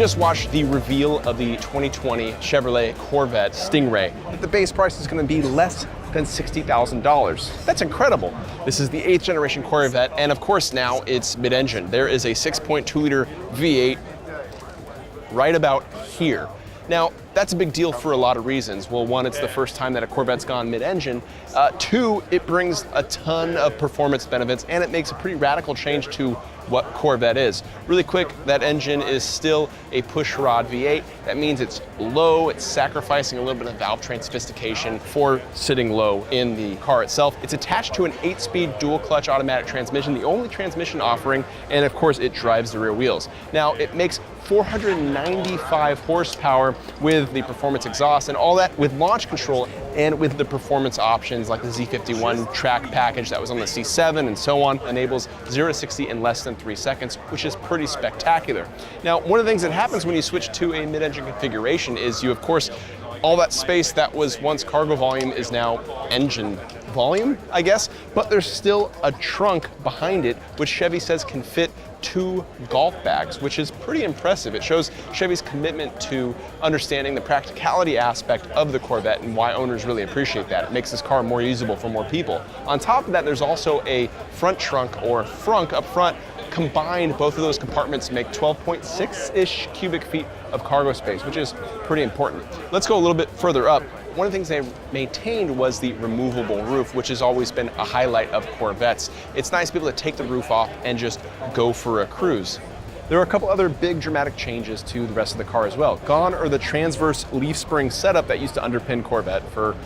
just watched the reveal of the 2020 Chevrolet Corvette Stingray. The base price is going to be less than $60,000. That's incredible. This is the 8th generation Corvette, and of course now it's mid-engine. There is a 6.2-liter V8 right about here. Now, that's a big deal for a lot of reasons. Well, one, it's the first time that a Corvette's gone mid-engine. Two, it brings a ton of performance benefits, and it makes a pretty radical change to what Corvette is. Really quick, that engine is still a pushrod V8. That means it's low, it's sacrificing a little bit of valve train sophistication for sitting low in the car itself. It's attached to an 8-speed dual clutch automatic transmission, the only transmission offering, and of course it drives the rear wheels. Now, it makes 495 horsepower with the performance exhaust and all that with launch control and with the performance options like the Z51 track package that was on the C7 and so on, enables 0 to 60 in less than 3 seconds, which is pretty spectacular. Now, one of the things that happens when you switch to a mid-engine configuration is you, of course, all that space that was once cargo volume is now engine volume, I guess, but there's still a trunk behind it, which Chevy says can fit 2 golf bags, which is pretty impressive. It shows Chevy's commitment to understanding the practicality aspect of the Corvette and why owners really appreciate that. It makes this car more usable for more people. On top of that, there's also a front trunk or frunk up front. Combined, both of those compartments make 12.6-ish cubic feet of cargo space, which is pretty important. Let's go a little bit further up. One of the things they maintained was the removable roof, which has always been a highlight of Corvettes. It's nice to be able to take the roof off and just go for a cruise. There are a couple other big dramatic changes to the rest of the car as well. Gone are the transverse leaf spring setup that used to underpin Corvette for,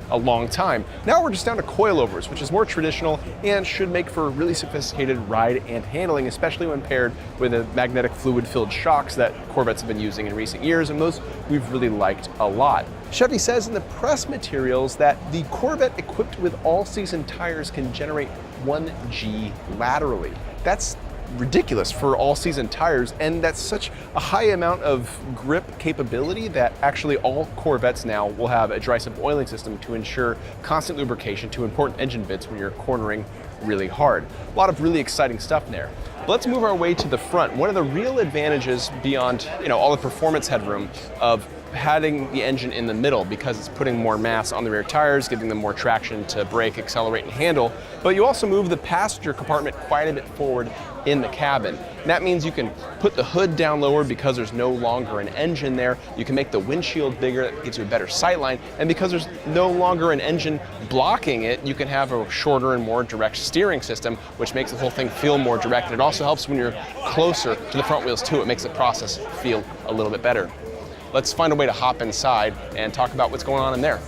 a long time. Now we're just down to coilovers, which is more traditional and should make for really sophisticated ride and handling, especially when paired with the magnetic fluid-filled shocks that Corvettes have been using in recent years, and those we've really liked a lot. Chevy says in the press materials that the Corvette equipped with all-season tires can generate 1G laterally. That's ridiculous for all-season tires, and that's such a high amount of grip capability that actually all Corvettes now will have a dry sump oiling system to ensure constant lubrication to important engine bits when you're cornering really hard. A lot of really exciting stuff there. But let's move our way to the front. One of the real advantages beyond all the performance headroom of having the engine in the middle, because it's putting more mass on the rear tires, giving them more traction to brake, accelerate, and handle. But you also move the passenger compartment quite a bit forward in the cabin. And that means you can put the hood down lower because there's no longer an engine there. You can make the windshield bigger, that gives you a better sight line. And because there's no longer an engine blocking it, you can have a shorter and more direct steering system, which makes the whole thing feel more direct. And it also helps when you're closer to the front wheels too. It makes the process feel a little bit better. Let's find a way to hop inside and talk about what's going on in there.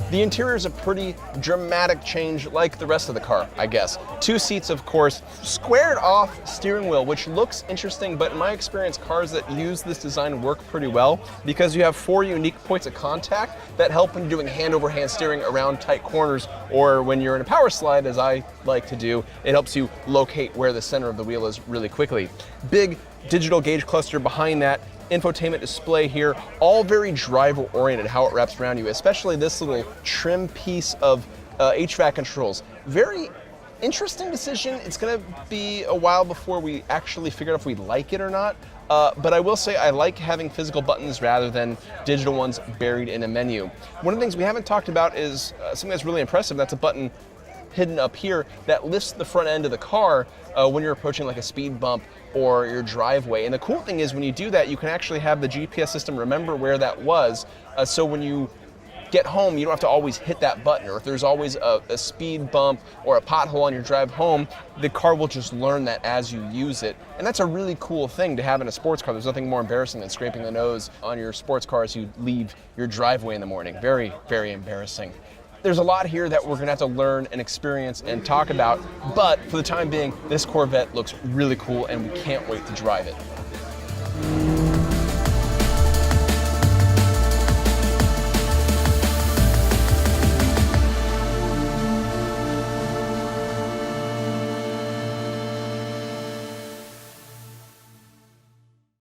The interior is a pretty dramatic change like the rest of the car, I guess. 2 seats, of course, squared off steering wheel, which looks interesting, but in my experience, cars that use this design work pretty well because you have 4 unique points of contact that help when you're doing hand-over-hand steering around tight corners, or when you're in a power slide, as I like to do, it helps you locate where the center of the wheel is really quickly. Big digital gauge cluster behind that, infotainment display here, all very driver oriented, how it wraps around you, especially this little trim piece of HVAC controls. Very interesting decision. It's gonna be a while before we actually figure out if we like it or not. But I will say I like having physical buttons rather than digital ones buried in a menu. One of the things we haven't talked about is something that's really impressive. That's a button hidden up here that lifts the front end of the car when you're approaching like a speed bump or your driveway. And the cool thing is when you do that, you can actually have the GPS system remember where that was. So when you get home, you don't have to always hit that button, or if there's always a speed bump or a pothole on your drive home, the car will just learn that as you use it. And that's a really cool thing to have in a sports car. There's nothing more embarrassing than scraping the nose on your sports car as you leave your driveway in the morning. Very, very embarrassing. There's a lot here that we're gonna have to learn and experience and talk about, but for the time being, this Corvette looks really cool and we can't wait to drive it.